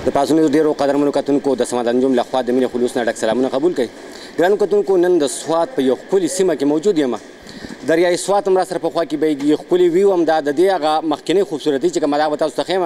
د پاسونو ډیرو قدرمنو کتونکو د سماعت انجم لخوا د مینې خلوص نه ډک سلامونه قبول کړئ. ګرانو کتونکو، نن د سوات په یو ښکلې سیمه کې موجود یم. دریای سوات هم راسره په خوا کې بهیږي. ښکلې ویو هم دا د دې هغه مخکینۍ خوبصورتي چې کومه دا به تاسو ته ښیم.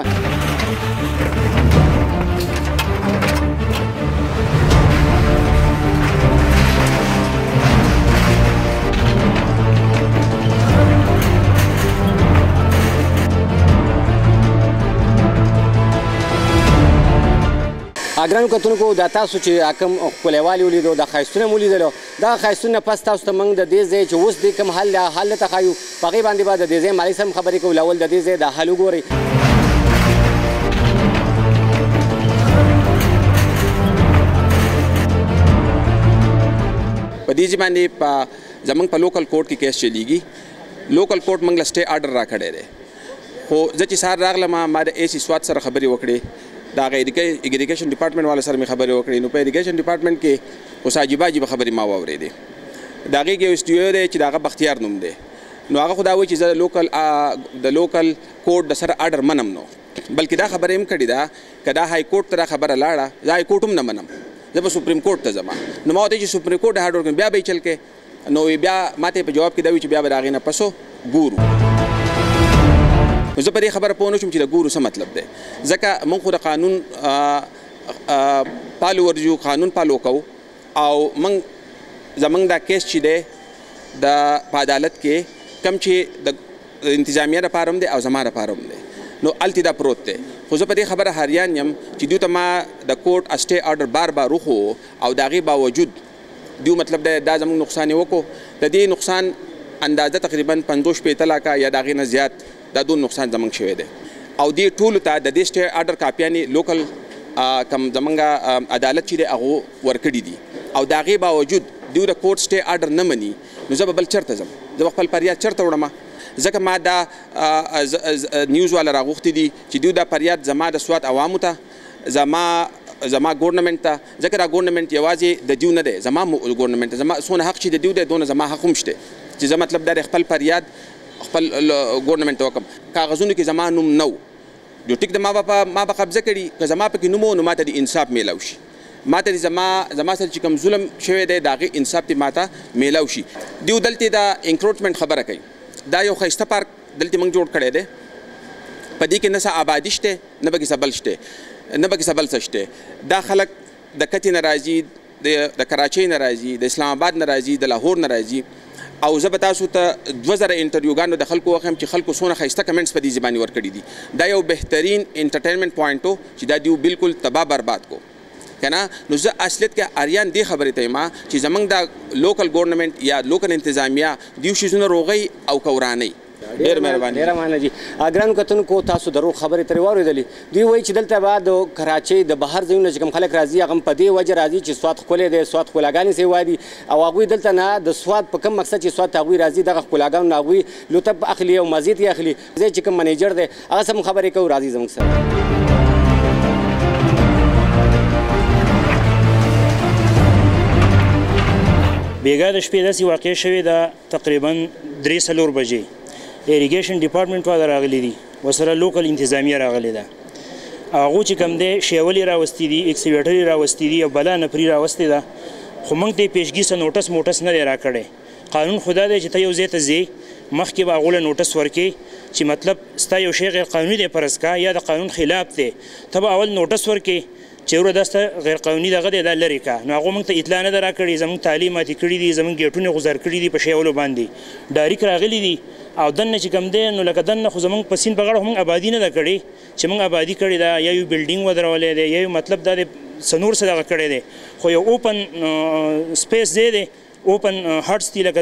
ګرانو کتونکو، دا تاسو چې کوم ښکلیوالي ولیدو، دا ښایستونه مو ولیدلو، دغه ښایستونه پس تاسو ته موږ د دې ځای چې اوس دې کوم حل ته ښایو، په هغې باندې به د دې ځای مالک سره خبرې کوو. اول د دې ځای دا حل وګورئ. په دې باندې زموږ په لوکل کورټ کې کیس چلیږي. لوکل کورټ موږ له سټې آرډر راکړی دی، خو زه چې سهار راغلم ما د AC سوات سره خبرې وکړې. دا اریګیشن ډپارټمنټ والا سره مې خبرې وکړې. نو په اریګیشن ډپارټمنټ کې اوس عجیبه عجیبه خبرې ما واورېدې. د هغې کې یو اسټیو دی چې د هغه بختیار نوم دی. نو هغه خو دا وایي چې زه د لوکل کورټ د سره آرډر منم نو، بلکې دا خبره هم کړې ده که دا های کورټ ته دا خبره لاړه، زه های کورټ هم نه منم، زه به سپریم کورټ ته ځم. نو ما ورته چې سپریم کورټ آرډر کوم بیا به یې چل کې. نو بیا ماته په جواب کې دا وایي چې بیا به د هغې نه پسو ګورو. زه په دې خبره پوه نه شوم چې د ګورو څه مطلب دی، ځکه موږ خو د قانون پالو ورځو، قانون پالو کوو، او زموږ دا کیس چې دی په عدالت کې کوم چې د انتظامیه لپاره هم دی او زما لپاره هم دی، نو هلته دا پروت دی. خو زه په دې خبره حیران یم چې دوی ته ما د کورټ اسټې آرډر بار بار وښو او د هغې باوجود دوی مطلب دی دا زموږ نقصان یې وکړو. د دې نقصان اندازه تقریبا 50-60 لکه یا د هغې نه زیات دا دون نقصان زموږ شوی دی. او دې ټولو ته د دې سټې آرډر کاپیانې لوکل کوم زموږ عدالت چې دی هغو ورکړي دي، او د هغې باوجود دوی د کورټ سټې آرډر نه مني. نو زه به بل چېرته ځم؟ زه به خپل فریاد چېرته وړم؟ ځکه ما دا نیوز والا راغوښتي دي چې دوی دا فریاد زما د سوات عوامو ته، زما ګورنمنټ ته، ځکه دا ګورنمنټ یوازې د دوی نه دی، زما ګورنمنټ ته. زما څونه حق چې د دوی دی دونه زما حق هم شته چې زه مطلب دا خپل فریاد خپل ګورنمنټ ته وکړم. کاغذونو کې زما نوم نه و، جو ټیک د ما به قبضه کړي، که زما پکې نوم و نو ما ته د انصاف میلاو شي، ما ته زما سره چې کوم ظلم شوی دی د هغې انصاف ته ما ته میلاو شي. دوی دلته د انکروچمنټ خبره کوي. دا یو ښایسته پارک دلته موږ جوړ کړی دی، په دې کې نه څه آبادي شته، نه پکې څه بل شته، نه پکې څه بل څه شته. دا خلک د کتې نه راځي، د کراچۍ نه راځي، د اسلام آباد نه راځي، د لاهور نه راځي. او زه به تاسو ته 2000 انټرویوګانو د خلکو وښیم چې خلکو څونه ښایسته کمنټس په دې زبانې ورکړي دي. دا یو بهترین انټرټینمنټ پوینټ و چې دا دیو بالکل تباه برباد کو که نه. نو زه اصلیت کې اریان دې خبرې ته یم چې زموږ دا لوکل ګورنمنټ یا لوکل انتظامیه دیو شیزونه روغی او کورانۍ. ډېر مهرباني. ډېره مننه جي. ګرانو کتونکو، تاسو د روغ خبرې ترې واورېدلې. دوی وایي چې دلته به د کراچۍ د بهر ځایونه چې کوم خلک راځي هغه هم په دې وجه راځي چې سوات ښکلی دی، سوات ښکلاګانې سوی دي، او هغوی دلته نه د سوات په کوم مقصد چې سوات ته هغوی راځي دغه ښکلاګانو نه هغوی لطف اخلي او مزې ترې اخلي. ځای چې کوم منیجر دی هغه سره هم خبرې کوو، راځي زموږ سره. بیګا د شپې داسې واقع شوې ده، تقریبا 3-4 بجې اریګیشن ډپارټمنټ والا راغلی دي، ورسره لوکل انتظامیه راغلی ده. هغو چې کوم دی شیولې راوستي دي، اکسیویټر یې راوستي دي او بله نفري راوستې ده، خو موږ ته یې پیشګي څه نوټس نه دی راکړی. قانون خو دا دی چې ته یو ځای ته ځې، مخکې به هغو له نوټس ورکې چې مطلب ستا یو شی غیر قانوني دی فرض کا یا د قانون خلاف دی، ته به اول نوټس ورکې چې وروره دا ستا غیر قانوني دغه دی، دا لرې کا. نو هغو موږ ته اطلاع نه ده راکړې، زموږ تعلیم ماتې کړي دي، زموږ ګیټونه غوځار کړي دي په شیولو باندې، ډاریک راغلي دي. او دننه چې کوم دی نو لکه دننه خو زموږ په سیند په غاړه موږ آبادي نه ده کړې چې موږ آبادي کړې ده، یا یو بلډینګ ودرولی دی، یا یو مطلب دا دی څه نور څه دغه کړی دی، خو یو اوپن سپیس ځای دی، اوپن هټس دي لکه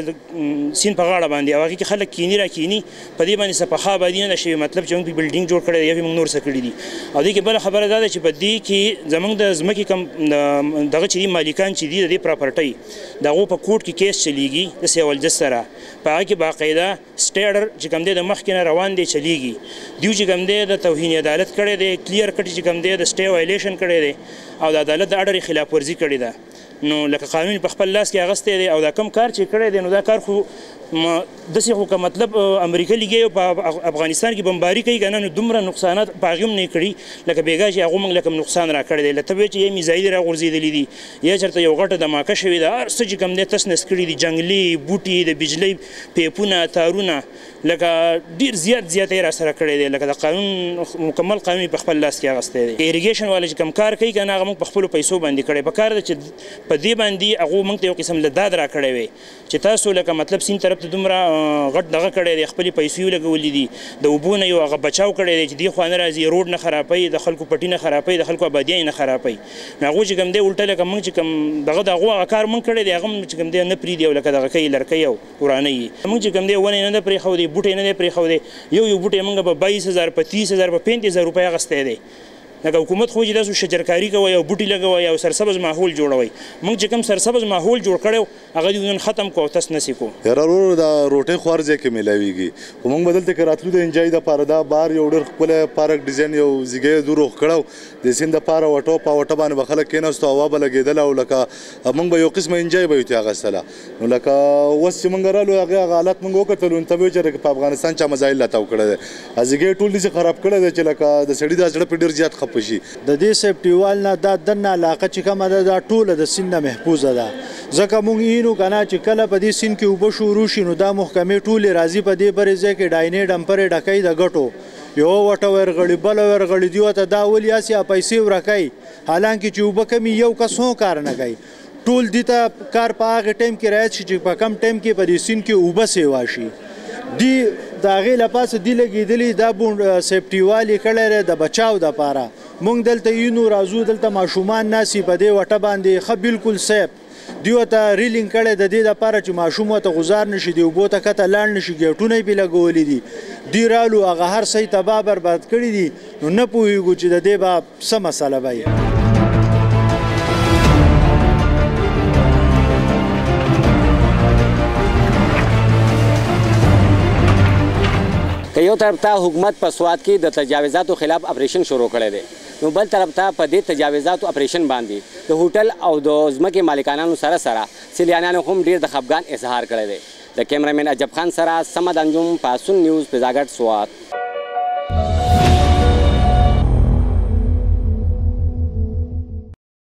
سیند په غاړه باندې، او هغې کې خلک کیني را کیني، په دې باندې څه پخه آبادي نه ده شوې، مطلب چې موږ پرې بلډینګ جوړ کړی دی یا موږ نور څه کړي دي. او دې کې بله خبره دا ده چې په دې کې زموږ د ځمکې کوم دغه چې دي مالکان چې دي د دې پراپرټۍ د هغو په کوټ کې کیس چلیږي د سیول جج سره، په هغه کې باقاعده سټې آرډر چې کوم دی د مخکې نه روان دی چلیږي. دوی چې کوم دی د توهین عدالت کړی دی، کلیر کټ چې کوم دی د سټې وایلیشن کړی دی او د عدالت د آرډر خلاف ورزي کړې ده. نو لکه قانون په خپل لاس کې اغستی دی او دا کم کار چې کړی دی نو دا کار خو داسې خو که مطلب امریکا لګي او په افغانستان کې بمباري کوي که نه نو دومره نقصانات په هغې هم نه یې کړي لکه بېګا چې هغو موږ لکه نقصان را کړی دی لکه ته وایې چې یا میزایل را غورځېدلي دي یا چېرته یو غټه دماکه شوې ده هر څه چې کوم دی تس نس کړي دي جنګلي بوټي د بجلۍ پیپونه تارونه لکه ډېر زیات یې را سره کړی دی لکه د قانون مکمل قانون په خپل لاس کې اخیستی دی اریګیشن والا چې کوم کار کوي که نه هغه موږ په خپلو پیسو باندې کړی په کار ده چې په دې باندې هغو موږ ته یو قسم لداد را کړی وی چې تاسو لکه مطلب سیند طرف ته دومره غټ دغه کړی دی خپلې پیسې یې لګولي دي د اوبو نه یو هغه بچاو کړی دی چې دې خوا نه راځي روډ نه خرابوي د خلکو پټي نه خرابوي د خلکو آبادیان نه خرابوي نو هغو چې کوم دی الټه لکه موږ چې کوم دغه د هغو هغه کار موږ کړی دی هغه هم چې کوم دی نه پرېږدي او لکه دغه کوي لرکۍ او ورانه یي موږ چې کوم دی ونې نه ده پرېښودی بوټی نه دی پرېښودی یو بوټی موږ په 22,000 په 30,000 په 35,000 روپۍ اخیستی دی لکه حکومت خو چې تاسو شجرکاري کوئ او بوټي لګوئ او سرسبز ماحول جوړوئ موږ چې کوم سرسبز ماحول جوړ کړی هغه دې نن ختم کړو او تس نسې کړو یاره ورور د روټۍ خو هر ځای کې میلاویږي خو موږ به دلته کې راتلو د انجوای دپاره دا بار یو ډېر ښکلی پارک ډیزاین یو زیږی یې دوروغ کړی د سیند دپاره وټو په وټه باندې به خلک کېناستو هوا به لګېدله او لکه موږ به یو قسمه انجوای به یې ترې اخیستله نو لکه اوس چې موږ رالو هغې حالت موږ وکتلو نو ته به وایې چې په افغانستان چا مزایل لتاو کړی دی زیږی ټول داسې خراب کړی دی چې لکه د سړي دا زړه پرې ډېر زیات خفه شي سیفټیوال نه دا دننه علاقه چې کومه ده دا ټوله د سیند نه محفوظه ده ځکه موږ اینو که نه چې کله په دې سیند کې اوبه شروع شي نو دا محکمې ټولې راځي په دې برې ځای کې ډاینې ډمپرې ډکوي د ګټو یوه وټه ورغړي بله ورغړي دوی ته دا ولې هسې پیسې ورکوي حالانکې چې اوبه کمي یو کس هم کار نه کوي ټول دې ته کار په هغې ټایم کې رعایت شي چې په کم ټایم کې په دې سیند کې اوبه سیوا شي دی د هغې له پاسه دی لګېدلي دا سیفټیوال یې کړی دی د بچاو دپاره موږ دلته یینو راځو دلته ماشومان ناسي په دې وټه باندې ښه بالکل سیف دوی ورته ریلینګ کړی د دې دپاره چې ماشوم ورته غوزار نه شي د اوبو ته کته لاړ نه شي ګیټونه یې پرې لګولي دي دوی رالو هغه هر څه یې تباه برباد کړي دي نو نه پوهېږو چې د دې به څه مسله به وي که یو طرف ته حکومت په سوات کې د تجاوزاتو خلاف اپریشن شروع کړی دی نو بل طرف ته په دې تجاوزاتو اپریشن باندې د هوټل او د ځمکې مالکانانو سره سیلانیانو هم ډېر د خفګان اظهار کړی دی د کیمرامین عجب خان سره صمد انجم پاسون نیوز پیزاګټ سوات